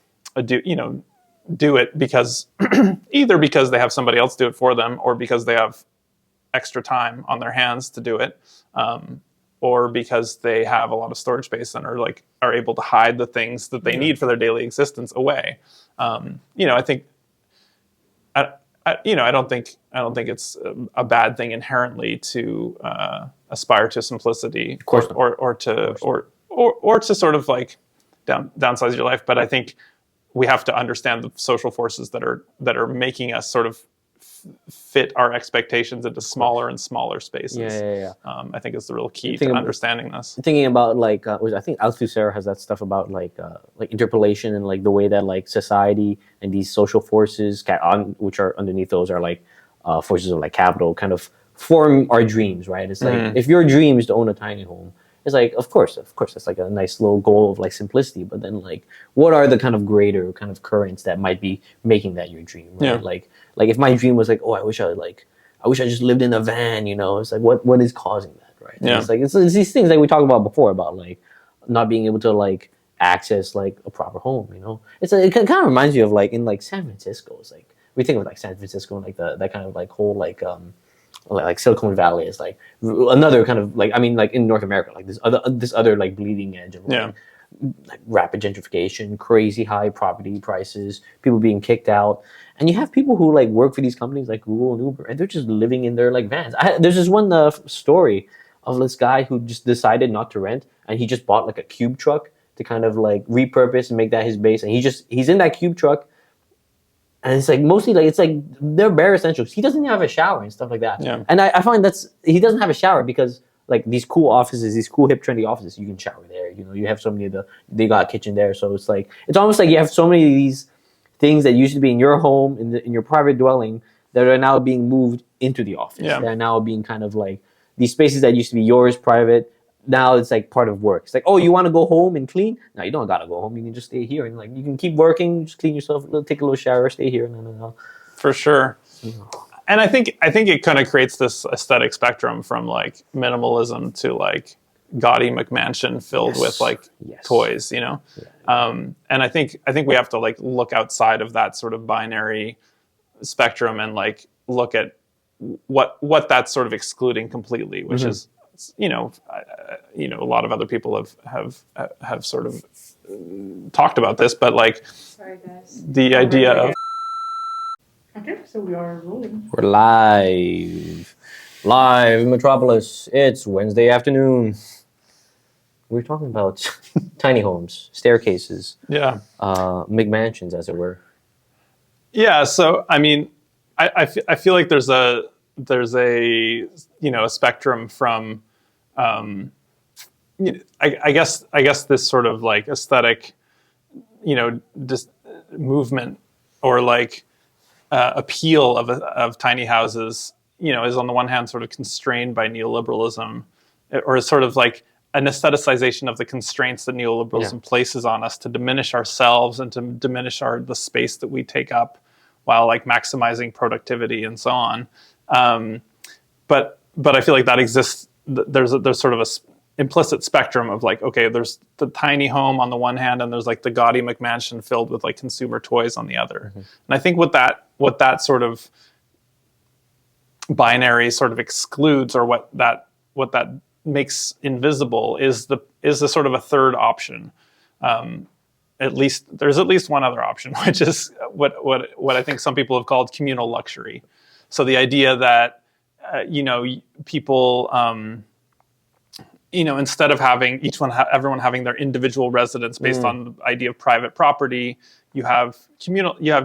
do it because either because they have somebody else do it for them, or because they have extra time on their hands to do it, or because they have a lot of storage space and are able to hide the things that they need for their daily existence away. I think, I don't think it's a bad thing inherently to aspire to simplicity, Of course not. or to sort of like downsize your life. But I think we have to understand the social forces that are making us sort of fit our expectations into smaller and smaller spaces. Yeah. I think it's the real key to understanding this. Thinking about like, I think Althusser has that stuff about like interpolation and like the way that like society and these social forces, which are underneath those, are like forces of like capital, kind of form our dreams, right? It's like if your dream is to own a tiny home, it's like of course that's like a nice little goal of like simplicity. But then like, what are the kind of greater kind of currents that might be making that your dream, right? Yeah. Like if my dream was like, oh, I wish I just lived in a van, it's like what is causing that, right? Yeah. It's like it's these things like we talked about before about like not being able to like access like a proper home, it kind of reminds you of like in like San Francisco. It's like we think of like San Francisco and like that kind of like whole like Silicon Valley is like another kind of like, I mean, like in North America, like this other like bleeding edge of like rapid gentrification, crazy high property prices, people being kicked out. And you have people who like work for these companies like Google and Uber, and they're just living in their like vans. There's this one story of this guy who just decided not to rent, and he just bought like a cube truck to kind of like repurpose and make that his base. And he's in that cube truck, and it's like mostly like, it's like they're bare essentials. He doesn't even have a shower and stuff like that. Yeah. And I find he doesn't have a shower because like these cool offices, these cool hip trendy offices, you can shower there. You have so many they got a kitchen there. So it's like, it's almost like you have so many of these things that used to be in your home, in your private dwelling, that are now being moved into the office. Yeah. They're now being kind of like these spaces that used to be yours, private. Now it's like part of work. It's like, oh, you want to go home and clean? No, you don't gotta go home. You can just stay here and like you can keep working, just clean yourself, take a little shower, stay here. No. For sure. And I think it kind of creates this aesthetic spectrum from like minimalism to like gaudy McMansion filled with like toys, Yeah. And I think we have to like look outside of that sort of binary spectrum and like look at what that's sort of excluding completely, which is, a lot of other people have sort of talked about this, but like, Sorry, guys. the idea of Okay, so we are rolling. We're live in Metropolis. It's Wednesday afternoon. We're talking about tiny homes, staircases, McMansions, as it were. Yeah. So, I mean, I feel like there's a a spectrum from, I guess this sort of like aesthetic, just movement or like appeal of tiny houses, is on the one hand sort of constrained by neoliberalism, or is sort of like an aestheticization of the constraints that neoliberalism places on us to diminish ourselves and to diminish the space that we take up while like maximizing productivity and so on. But I feel like that exists. There's sort of a implicit spectrum of like, okay, there's the tiny home on the one hand, and there's like the gaudy McMansion filled with like consumer toys on the other. And I think what that sort of binary sort of excludes, or what that makes invisible, is the sort of a third option. There's at least one other option, which is what I think some people have called communal luxury. So the idea that people instead of having everyone having their individual residence based on the idea of private property, you have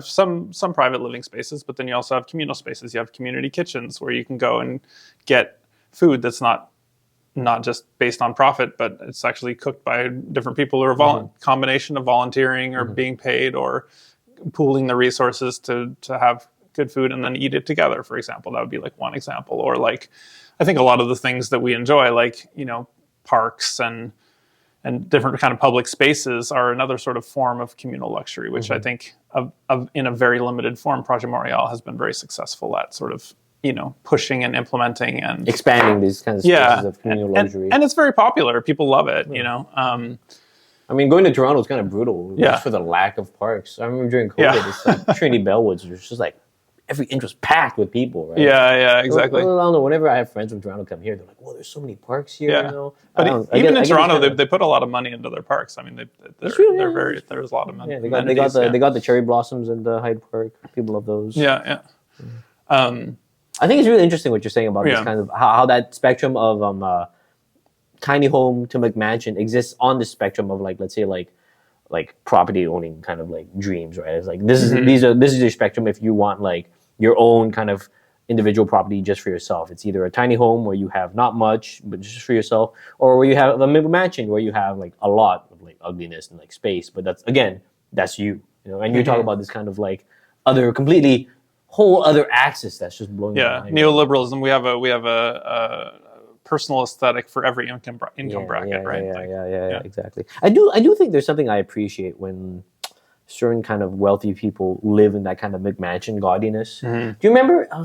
some private living spaces, but then you also have communal spaces. You have community kitchens where you can go and get food that's not just based on profit, but it's actually cooked by different people who are combination of volunteering or being paid or pooling the resources to have good food and then eat it together, for example. That would be like one example. Or like, I think a lot of the things that we enjoy, like, parks and different kind of public spaces, are another sort of form of communal luxury, which I think in a very limited form, Project Montreal has been very successful at sort of, pushing and implementing and expanding these kinds of spaces of communal luxury. And it's very popular. People love it, I mean, going to Toronto is kind of brutal, Yeah. just for the lack of parks. I remember during COVID, it's like Trinity Bellwoods was just like every inch was packed with people, right? Yeah, exactly. I don't know. Whenever I have friends from Toronto come here, they're like, "Well, there's so many parks here." Yeah. You know, But I even guess- in I guess Toronto, it's kinda- they put a lot of money into their parks. I mean, true, yeah. there's a lot of yeah, amenities. they got the cherry blossoms in the Hyde Park. People love those. Yeah. I think it's really interesting what you're saying about this Yeah. kind of how that spectrum of tiny home to McMansion exists on the spectrum of like, let's say like property owning kind of like dreams, right? It's like this is your spectrum if you want like your own kind of individual property just for yourself. It's either a tiny home where you have not much but just for yourself, or where you have a McMansion where you have like a lot of like ugliness and like space, but that's you, you know. And you talk about this kind of like other completely whole other axis that's just blowing your mind. Neoliberalism. We have a personal aesthetic for every income bracket, right? Yeah, exactly. I do think there's something I appreciate when certain kind of wealthy people live in that kind of McMansion gaudiness. Mm-hmm. Do you remember? I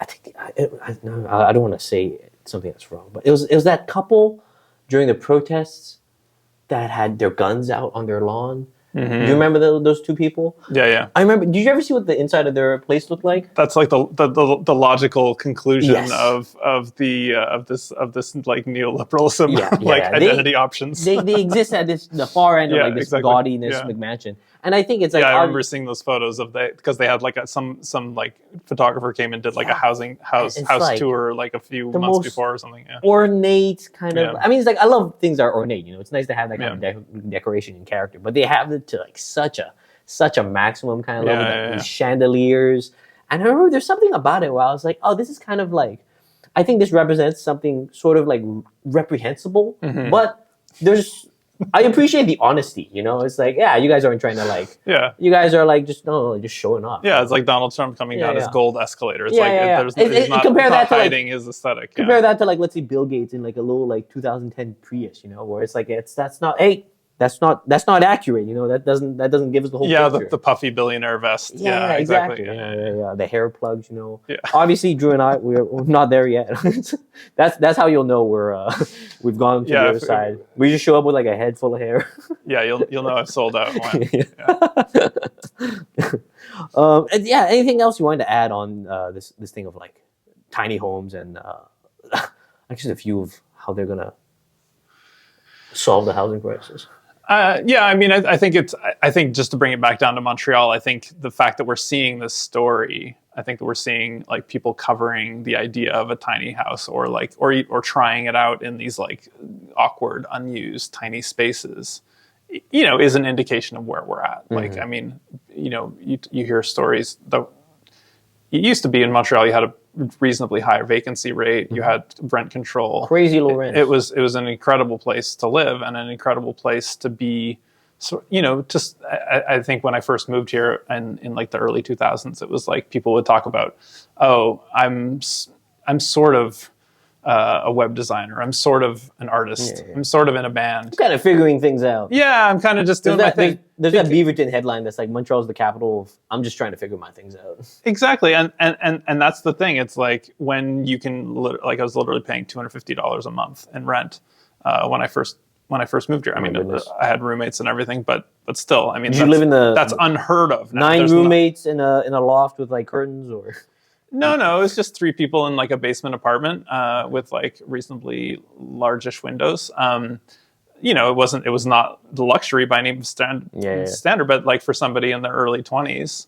think I don't want to say something that's wrong, but it was that couple during the protests that had their guns out on their lawn. Mm-hmm. Do you remember those two people? Yeah. I remember. Did you ever see what the inside of their place looked like? That's like the logical conclusion Yes. of this like neoliberalism identity options. They exist at the far end of like this exactly. gaudiness Yeah. McMansion, and I think it's like I remember seeing those photos of because they had like some like photographer came and did like a house like tour like a few the months most before or something. Yeah. ornate kind of. Yeah. I mean, it's like I love things that are ornate. You know, it's nice to have that kind of decoration and character, but they have it to like such a maximum kind of level. These chandeliers, and I remember there's something about it where I was like, oh, this is kind of like, I think this represents something sort of like reprehensible, but I appreciate the honesty. You know, it's like, yeah, you guys aren't trying to like, you guys are like just showing off. Yeah, it's like Donald Trump coming down his gold escalator. It's he's not compare that to hiding his aesthetic. Compare that to like, let's say Bill Gates in like a little like 2010 Prius, you know, where it's like that's not accurate. You know, that doesn't give us the whole picture. The puffy billionaire vest. Yeah, exactly. Yeah. The hair plugs, you know. Yeah. Obviously, Dru and I we're not there yet. that's how you'll know we've gone to the other side. We just show up with like a head full of hair. Yeah, you'll know I've sold out. And anything else you wanted to add on this thing of like tiny homes and actually a few of how they're gonna solve the housing crisis? I mean, I think just to bring it back down to Montreal, I think the fact that we're seeing this story, I think that we're seeing like people covering the idea of a tiny house or trying it out in these like awkward, unused, tiny spaces, you know, is an indication of where we're at. Like, I mean, you know, you hear stories that it used to be in Montreal, you had a reasonably high vacancy rate. You had rent control. Crazy low rent. It was an incredible place to live and an incredible place to be. So, you know, just I think when I first moved here and in like the early 2000s, it was like people would talk about, oh, I'm sort of a web designer. I'm sort of an artist. I'm sort of in a band. Kind of figuring things out. Yeah, I'm kind of just doing my thing. There's that Beaverton headline that's like, Montreal's the capital of, I'm just trying to figure my things out. Exactly, and that's the thing. It's like when you can, like I was literally paying $250 a month in rent when I first moved here. I mean, I had roommates and everything, but still, I mean, did you live in that's unheard of. Now. 9 roommates in a loft with like curtains or? No, it was just 3 people in like a basement apartment with like reasonably largish windows. You know, it was not the luxury by any standard, but like for somebody in their early 20s,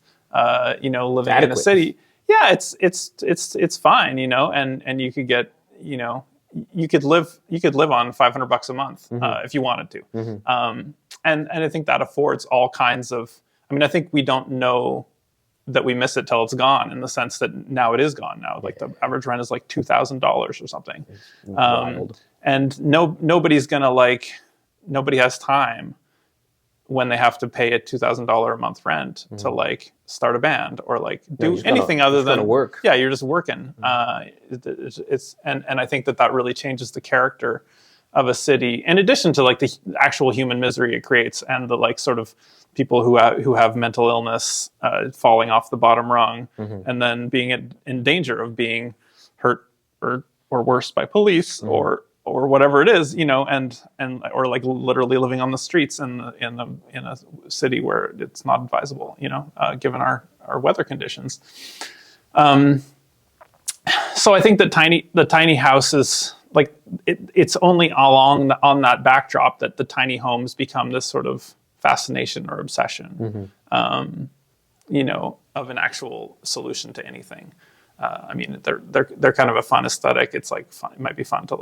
you know, living in a city, it's fine, you know, and you could get, you know, you could live on $500 a month if you wanted to. And I think that affords all kinds of, I mean, I think we don't know that we miss it till it's gone, in the sense that now it is gone now. Like the average rent is like $2,000 or something. And nobody has time when they have to pay a $2,000 a month rent to like start a band or like do anything other than work. Yeah, you're just working. It's I think that really changes the character of a city, in addition to like the actual human misery it creates and the like sort of people who have mental illness falling off the bottom rung and then being in danger of being hurt or worse by police or or whatever it is, and or like literally living on the streets in a city where it's not advisable, given our weather conditions. So I think that the tiny house is like it's only on that backdrop that the tiny homes become this sort of fascination or obsession, of an actual solution to anything. I mean, they're kind of a fun aesthetic. It's like fun. It might be fun to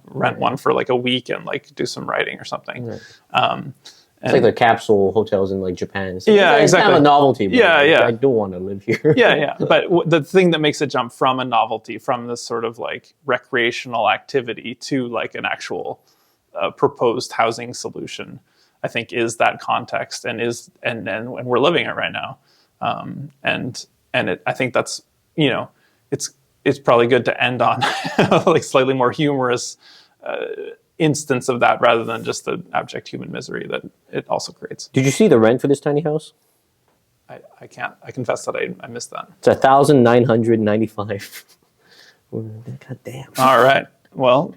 rent one for like a week and like do some writing or something. Right. It's like the capsule hotels in like Japan. It's exactly. It's kind of a novelty. But I don't want to live here. But the thing that makes it jump from a novelty, from this sort of like recreational activity to like an actual proposed housing solution, I think is that context and we're living it right now. I think that's, it's probably good to end on like slightly more humorous instance of that rather than just the abject human misery that it also creates. Did you see the rent for this tiny house? I confess that I missed that. It's $1,995. God damn. All right. Well,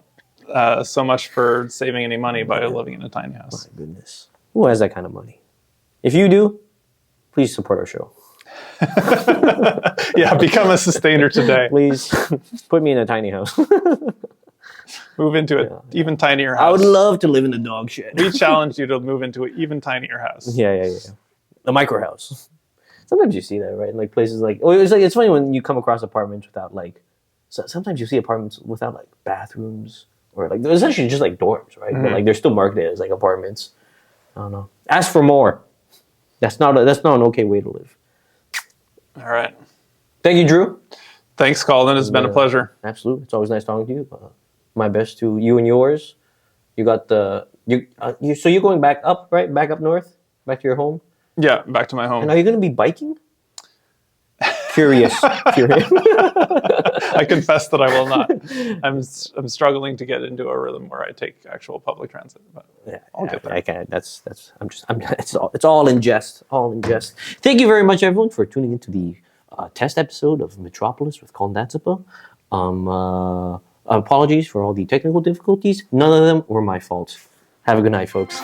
so much for saving any money by living in a tiny house. My goodness. Who has that kind of money? If you do, please support our show. Yeah, become a sustainer today. Please put me in a tiny house. Move into an even tinier house. I would love to live in a dog shed. We challenge you to move into an even tinier house. Yeah. A micro house. Sometimes you see that, right? Like places like, it's funny when you come across apartments without like, sometimes you see apartments without like bathrooms or like, there's actually just like dorms, right? But like they're still marketed as like apartments. I don't know. Ask for more. That's not an okay way to live. All right. Thank you, Dru. Thanks, Kalden. It's been a pleasure. Absolutely. It's always nice talking to you. My best to you and yours. You got so you're going back up, right? Back up north? Back to your home? Yeah, back to my home. And are you going to be biking? Curious. I confess that I will not. I'm struggling to get into a rhythm where I take actual public transit, but I'll get there. I can't. It's all in jest. All in jest. Thank you very much, everyone, for tuning into the test episode of Metropolis with Kalden Dhatsenpa. Apologies for all the technical difficulties. None of them were my fault. Have a good night, folks.